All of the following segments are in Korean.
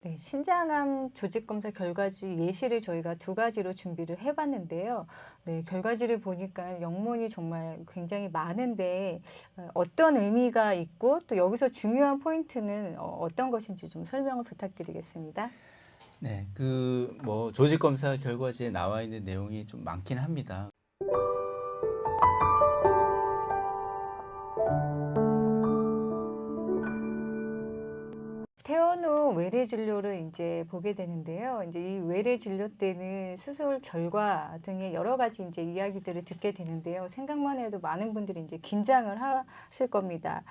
네, 신장암 조직검사 결과지 예시를 저희가 두 가지로 준비를 해봤는데요. 네, 결과지를 보니까 영문이 정말 굉장히 많은데 어떤 의미가 있고 또 여기서 중요한 포인트는 어떤 것인지 좀 설명을 부탁드리겠습니다. 네, 그 뭐 조직 검사 결과지에 나와 있는 내용이 좀 많긴 합니다. 퇴원 후 외래 진료를 이제 보게 되는데요. 이제 이 외래 진료 때는 수술 결과 등의 여러 가지 이제 이야기들을 듣게 되는데요. 생각만 해도 많은 분들이 이제 긴장을 하실 겁니다.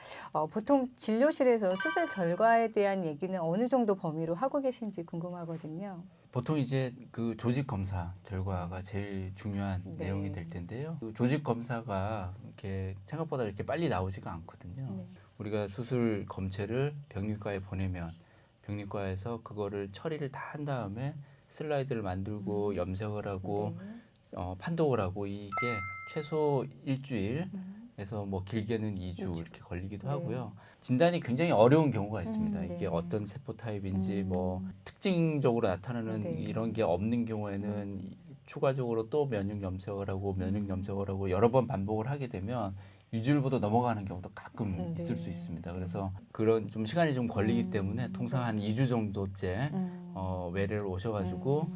보통 진료실에서 수술 결과에 대한 얘기는 어느 정도 범위로 하고 계신지 궁금하거든요. 보통 이제 그 조직 검사 결과가 제일 중요한 내용이 네. 될 텐데요. 그 조직 검사가 이렇게 생각보다 이렇게 빨리 나오지가 않거든요. 네. 우리가 수술 검체를 병리과에 보내면 병리과에서 그거를 처리를 다 한 다음에 슬라이드를 만들고 염색을 하고 네. 판독을 하고 이게 최소 일주일 음. 에서 뭐 길게는 2주 이주. 이렇게 걸리기도 네. 하고요. 진단이 굉장히 어려운 경우가 있습니다. 이게 네. 어떤 세포 타입인지 뭐 음. 특징적으로 나타나는 네. 이런 게 없는 경우에는 추가적으로 또 면역 염색을 하고 면역 염색을 하고 여러 번 반복을 하게 되면 유질보도 넘어가는 경우도 가끔 있을 수 네. 있습니다. 그래서 그런 좀 시간이 좀 걸리기 때문에 통상 네. 한 2주 정도째 외래를 오셔가지고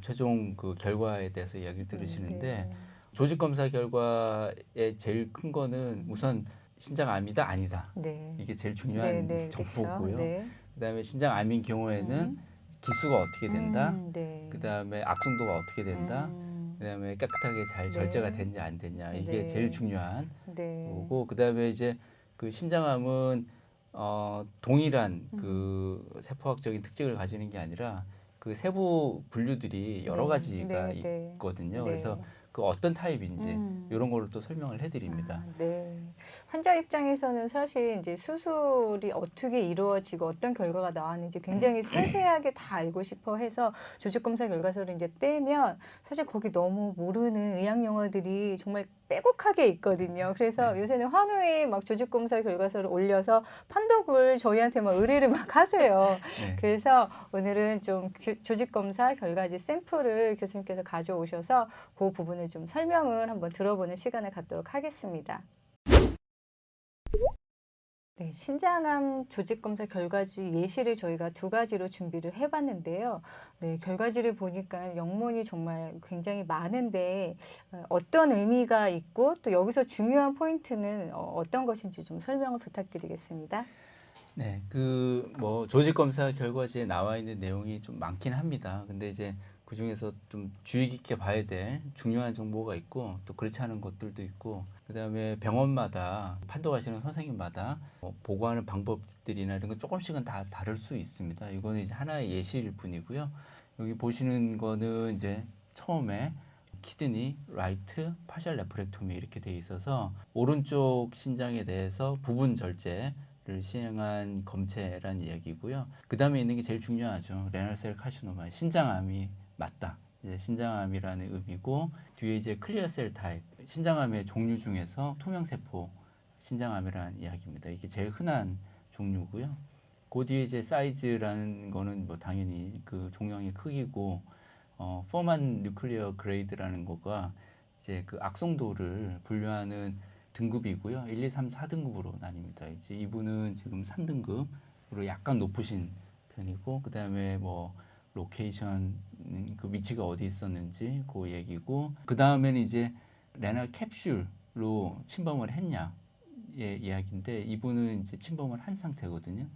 최종 그 결과에 대해서 이야기를 들으시는데 네. 조직 검사 결과에 제일 큰 거는 우선 신장암이다 아니다. 네. 이게 제일 네, 중요한 네, 그쵸. 정보고요. 네. 그다음에 신장암인 경우에는 음. 기수가 어떻게 된다. 네. 그다음에 악성도가 어떻게 된다. 음. 그다음에 깨끗하게 잘 절제가 네. 됐냐 안 됐냐. 이게 제일 네. 중요한 네. 거고 그다음에 이제 그 신장암은 동일한 음. 그 세포학적인 특징을 가지는 게 아니라 그 세부 분류들이 여러 네. 가지가 네, 네. 있거든요. 그래서 네. 그 어떤 타입인지 음. 이런 걸로 또 설명을 해드립니다. 네. 환자 입장에서는 사실 이제 수술이 어떻게 이루어지고 어떤 결과가 나왔는지 굉장히 세세하게 다 알고 싶어 해서 조직검사 결과서를 이제 떼면 사실 거기 너무 모르는 의학 용어들이 정말 빼곡하게 있거든요. 그래서 네. 요새는 환우에 막 조직검사 결과서를 올려서 판독을 저희한테 막 의뢰를 막 하세요. 네. 그래서 오늘은 좀 조직검사 결과지 샘플을 교수님께서 가져오셔서 그 부분을 좀 설명을 한번 들어보는 시간을 갖도록 하겠습니다. 네, 신장암 조직검사 결과지 예시를 저희가 두 가지로 준비를 해봤는데요. 네, 결과지를 보니까 영문이 정말 굉장히 많은데 어떤 의미가 있고 또 여기서 중요한 포인트는 어떤 것인지 좀 설명을 부탁드리겠습니다. 네, 그 뭐 조직 검사 결과지에 나와 있는 내용이 좀 많긴 합니다. 근데 이제 그 중에서 좀 주의 깊게 봐야 될 중요한 정보가 있고 또 그렇지 않은 것들도 있고 그다음에 병원마다 판독하시는 선생님마다 보고하는 방법들이나 이런 건 조금씩은 다 다를 수 있습니다. 이거는 이제 하나의 예시일 뿐이고요. 여기 보시는 거는 이제 처음에 키드니, 라이트, 파셜 레프렉토미 이렇게 돼 있어서 오른쪽 신장에 대해서 부분 절제 를 시행한 검체란 이야기고요. 그 다음에 있는 게 제일 중요하죠. 레널셀 카시노마, 신장암이 맞다. 이제 신장암이라는 의미고 뒤에 이제 클리어셀 타입, 신장암의 종류 중에서 투명세포 신장암이라는 이야기입니다. 이게 제일 흔한 종류고요. 그 뒤에 이제 사이즈라는 거는 뭐 당연히 그 종양의 크기고 포만 뉴클리어 그레이드라는 거가 이제 그 악성도를 분류하는 등급이고요. 1, 2, 3, 4등급으로 나뉩니다. 이제 이분은 지금 3등급으로 약간 높으신 편이고 그다음에 뭐 로케이션 그 위치가 어디 있었는지 그 얘기고 그다음에는 이제 레날 캡슐로 침범을 했냐의 이야기인데 이분은 이제 침범을 한 상태거든요.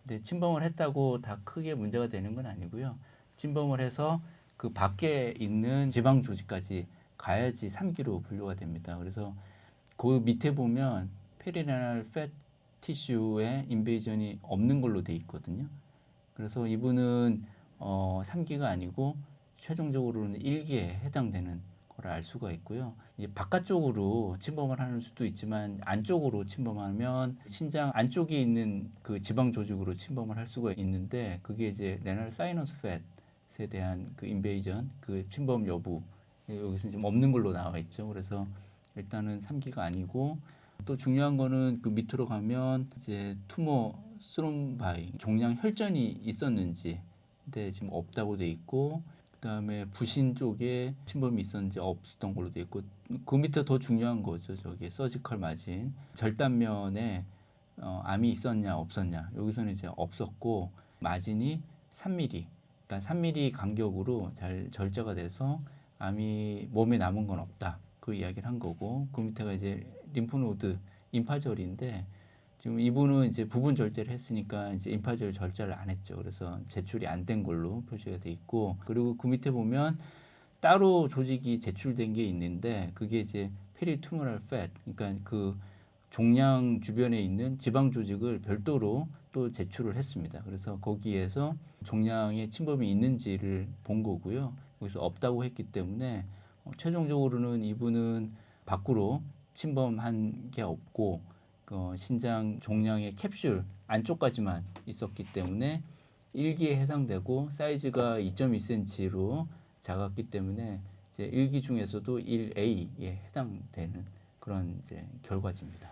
근데 침범을 했다고 다 크게 문제가 되는 건 아니고요. 침범을 해서 그 밖에 있는 지방 조직까지 가야지 3기로 분류가 됩니다. 그래서 그 밑에 보면 페리네럴 팻 티슈에 인베이전이 없는 걸로 돼 있거든요. 그래서 이분은 3기가 아니고 최종적으로는 1기에 해당되는 걸 알 수가 있고요. 이제 바깥쪽으로 침범을 하는 수도 있지만 안쪽으로 침범하면 신장 안쪽에 있는 그 지방 조직으로 침범을 할 수가 있는데 그게 이제 레널 사이너스 팻에 대한 그 인베이전 그 침범 여부 여기서 지금 없는 걸로 나와 있죠. 그래서 일단은 3기가 아니고 또 중요한 거는 그 밑으로 가면 이제 투모 스롬바이 종양 혈전이 있었는지 근데 지금 없다고 돼 있고, 그다음에 부신 쪽에 침범이 있었는지 없었던 걸로 돼 있고, 그 밑에 더 중요한 거죠. 저기 서지컬 마진 절단면에 암이 있었냐 없었냐, 여기서는 이제 없었고 마진이 3mm, 그러니까 3mm 간격으로 잘 절제가 돼서 암이 몸에 남은 건 없다, 그 이야기를 한 거고, 그 밑에가 이제 림프노드 임파절인데 지금 이분은 이제 부분 절제를 했으니까 이제 임파절 절제를 안 했죠. 그래서 제출이 안 된 걸로 표시가 돼 있고, 그리고 그 밑에 보면 따로 조직이 제출된 게 있는데 그게 이제 페리투모럴 팻, 그러니까 그 종양 주변에 있는 지방 조직을 별도로 또 제출을 했습니다. 그래서 거기에서 종양의 침범이 있는지를 본 거고요. 여기서 없다고 했기 때문에 최종적으로는 이분은 밖으로 침범한 게 없고 신장 종양의 캡슐 안쪽까지만 있었기 때문에 1기에 해당되고 사이즈가 2.2cm로 작았기 때문에 이제 1기 중에서도 1A에 해당되는 그런 이제 결과지입니다.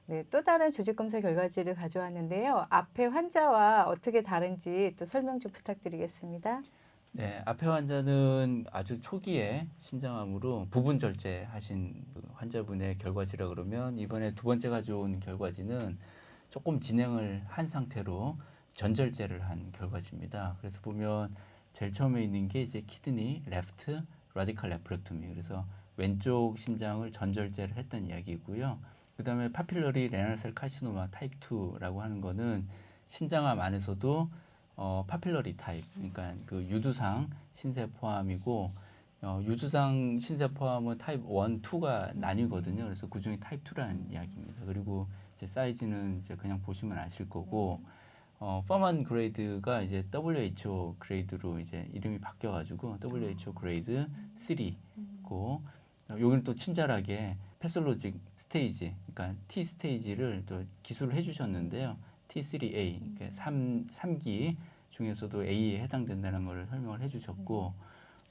네, 또 다른 조직 검사 결과지를 가져왔는데요. 앞에 환자와 어떻게 다른지 또 설명 좀 부탁드리겠습니다. 네, 앞에 환자는 아주 초기에 신장암으로 부분 절제하신 그 환자분의 결과지라 그러면, 이번에 두 번째 가져온 결과지는 조금 진행을 한 상태로 전절제를 한 결과지입니다. 그래서 보면 제일 처음에 있는 게 이제 키드니 레프트 라디칼 레프렉토미, 그래서 왼쪽 신장을 전절제를 했던 이야기고요. 그다음에 파필러리 레널셀 카시노마 타입 2라고 하는 거는 신장암 안에서도 파필러리 타입, 그러니까 그 유두상 신세 포함이고, 유두상 신세 포함은 타입 1, 2가 나뉘거든요. 그래서 그 중에 타입 2라는 이야기입니다. 그리고 이제 사이즈는 이제 그냥 보시면 아실 거고, 퍼먼 그레이드가 이제 WHO 그레이드로 이제 이름이 바뀌어가지고 WHO 그레이드 3고, 여기는 또 친절하게 패솔로직 스테이지, 그러니까 T 스테이지를 또 기술을 해주셨는데요. T3A, 그러니까 3기 중에서도 A에 해당된다는 것을 설명을 해주셨고,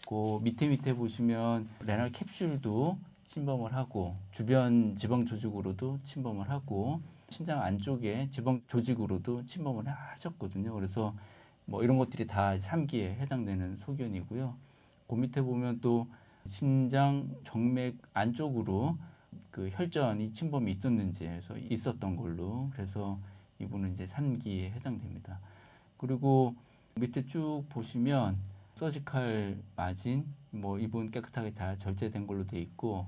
그 밑에 보시면 레날 캡슐도 침범을 하고 주변 지방 조직으로도 침범을 하고 신장 안쪽에 지방 조직으로도 침범을 하셨거든요. 그래서 뭐 이런 것들이 다 3기에 해당되는 소견이고요. 그 밑에 보면 또 신장 정맥 안쪽으로 그 혈전이 침범이 있었는지 해서 있었던 걸로, 그래서 이분은 이제 3기에 해당됩니다. 그리고 밑에 쭉 보시면 서지컬 마진, 뭐 이분 깨끗하게 다 절제된 걸로 돼 있고,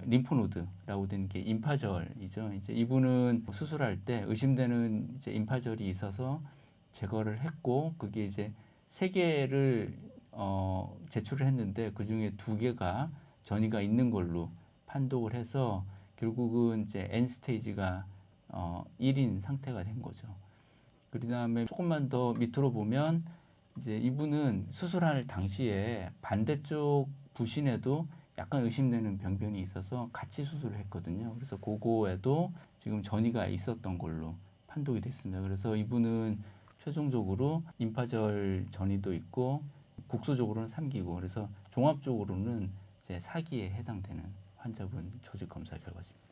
림프노드라고 된 게 임파절이죠. 이제 이분은 수술할 때 의심되는 이제 임파절이 있어서 제거를 했고, 그게 이제 3개를 제출을 했는데 그 중에 2개가 전이가 있는 걸로 판독을 해서 결국은 이제 N 스테이지가 1인 상태가 된 거죠. 그 다음에 조금만 더 밑으로 보면 이제 이분은 수술할 당시에 반대쪽 부신에도 약간 의심되는 병변이 있어서 같이 수술을 했거든요. 그래서 그거에도 지금 전이가 있었던 걸로 판독이 됐습니다. 그래서 이분은 최종적으로 임파절 전이도 있고 국소적으로는 3기고, 그래서 종합적으로는 이제 4기에 해당되는 환자분 조직 검사 결과입니다.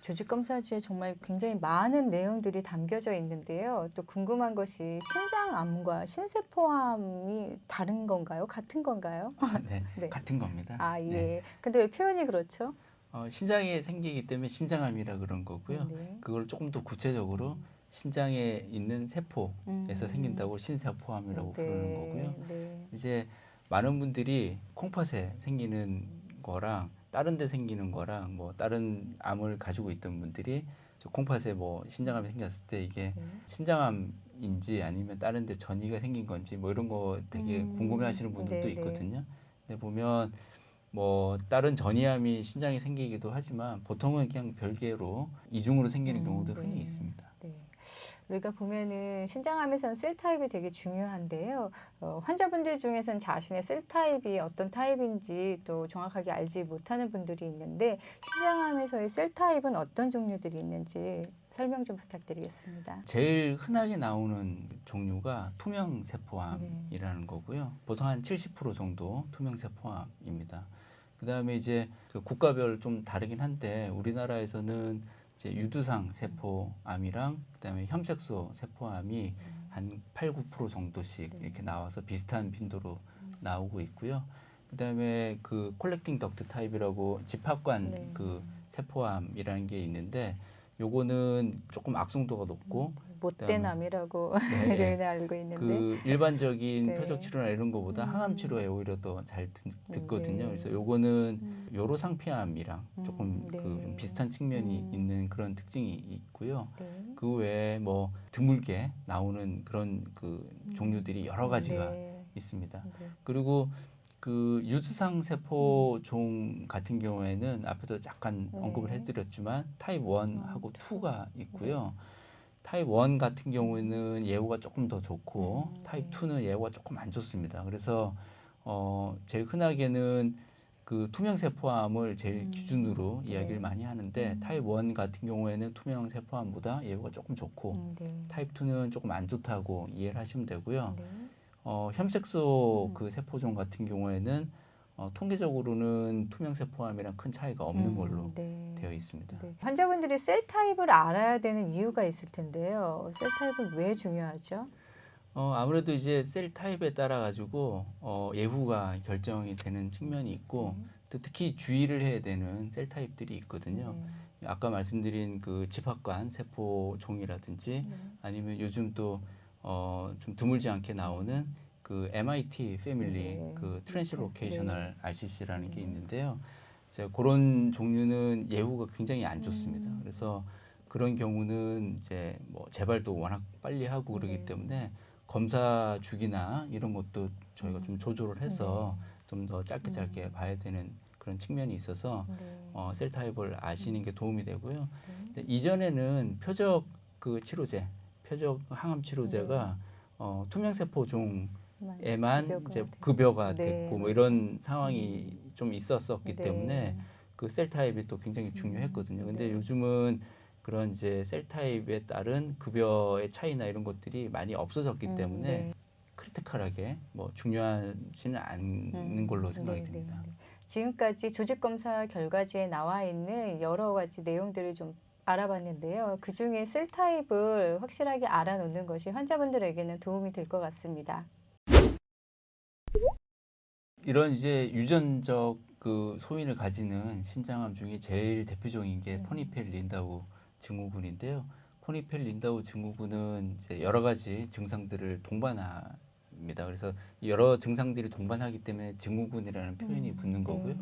조직 검사지에 정말 굉장히 많은 내용들이 담겨져 있는데요. 또 궁금한 것이 신장암과 신세포암이 다른 건가요? 같은 건가요? 네, 네. 같은 겁니다. 아, 예. 네. 근데 왜 표현이 그렇죠? 신장에 생기기 때문에 신장암이라 그런 거고요. 네. 그걸 조금 더 구체적으로 신장에 있는 세포에서 생긴다고 신세포암이라고 부르는 거고요. 네. 이제 많은 분들이 콩팥에 생기는 거랑 다른 데 생기는 거랑 뭐 다른 암을 가지고 있던 분들이 저 콩팥에 뭐 신장암이 생겼을 때 이게 네. 신장암인지 아니면 다른 데 전이가 생긴 건지 뭐 이런 거 되게 궁금해 하시는 분들도 네, 네. 있거든요. 근데 보면 뭐 다른 전이암이 신장에 생기기도 하지만 보통은 그냥 별개로 이중으로 생기는 경우도 흔히 있습니다. 네. 우리가 보면은 신장암에서는 셀 타입이 되게 중요한데요. 환자분들 중에서는 자신의 셀 타입이 어떤 타입인지 또 정확하게 알지 못하는 분들이 있는데, 신장암에서의 셀 타입은 어떤 종류들이 있는지 설명 좀 부탁드리겠습니다. 제일 흔하게 나오는 종류가 투명 세포암이라는 거고요. 보통 한 70% 정도 투명 세포암입니다. 그 다음에 이제 그 국가별 좀 다르긴 한데 우리나라에서는 이제 유두상 세포암이랑 그다음에 혐색소 세포암이 한 8, 9% 정도씩 네. 이렇게 나와서 비슷한 빈도로 나오고 있고요. 그다음에 그 콜렉팅 덕트 타입이라고 집합관 네. 그 세포암이라는 게 있는데 요거는 조금 악성도가 높고 못된 그다음에- 암이라고 네. 저희는 알고 있는데. 그 일반적인 네. 표적 치료나 이런 거보다 항암 치료에 오히려 더 잘 듣거든요. 네. 그래서 요거는 요로상피암이랑 조금 네. 그 좀 비슷한 측면이 있는 그런 특징이 있고요. 네. 그 외에 뭐 드물게 나오는 그런 그 종류들이 여러 가지가 네. 있습니다. 네. 그리고 그 유두상 세포 종 같은 경우에는 앞에도 잠깐 네. 언급을 해드렸지만 타입 1하고 2가 네. 있고요. 타입 1 같은 경우에는 예후가 조금 더 좋고 타입 네. 2는 예후가 조금 안 좋습니다. 그래서 제일 흔하게는 그 투명 세포암을 제일 기준으로 이야기를 네. 많이 하는데 타입 1 같은 경우에는 투명 세포암보다 예후가 조금 좋고 네. 타입 2는 조금 안 좋다고 이해를 하시면 되고요. 네. 혐색소 그 세포종 같은 경우에는 통계적으로는 투명 세포암이랑 큰 차이가 없는 걸로 네. 되어 있습니다. 네. 환자분들이 셀 타입을 알아야 되는 이유가 있을 텐데요. 셀 타입은 왜 중요하죠? 아무래도 이제 셀 타입에 따라 가지고 예후가 결정이 되는 측면이 있고 또 특히 주의를 해야 되는 셀 타입들이 있거든요. 네. 아까 말씀드린 그 집합관 세포 종이라든지 네. 아니면 요즘 또 좀 드물지 않게 나오는 그 MIT 패밀리 네. 그 트랜스로케이셔널 RCC라는 게 네. 있는데요. 이제 그런 종류는 예후가 굉장히 안 좋습니다. 그래서 그런 경우는 이제 뭐 재발도 워낙 빨리 하고 그러기 네. 때문에 검사 주기나 이런 것도 저희가 좀 조절을 해서 좀 더 짧게 봐야 되는 그런 측면이 있어서 네. 셀 타입을 아시는 게 도움이 되고요. 네. 근데 이전에는 표적 그 치료제, 표적 항암 치료제가 투명 세포 종에만 급여가 이제 돼. 급여가 네, 됐고 뭐 맞아요. 이런 상황이 좀 있었었기 네. 때문에 그 셀 타입이 또 굉장히 중요했거든요. 근데 네. 요즘은 그런 이제 셀 타입에 따른 급여의 차이나 이런 것들이 많이 없어졌기 때문에 네. 크리티컬하게 뭐 중요하지는 않는 걸로 생각이 네, 듭니다. 네, 네. 지금까지 조직 검사 결과지에 나와 있는 여러 가지 내용들을 좀 알아봤는데요. 그 중에 셀 타입을 확실하게 알아놓는 것이 환자분들에게는 도움이 될 것 같습니다. 이런 이제 유전적 그 소인을 가지는 신장암 중에 제일 대표적인 게 포니펠 린다우 증후군인데요. 포니펠 린다우 증후군은 이제 여러 가지 증상들을 동반합니다. 그래서 여러 증상들이 동반하기 때문에 증후군이라는 표현이 붙는 거고요. 네.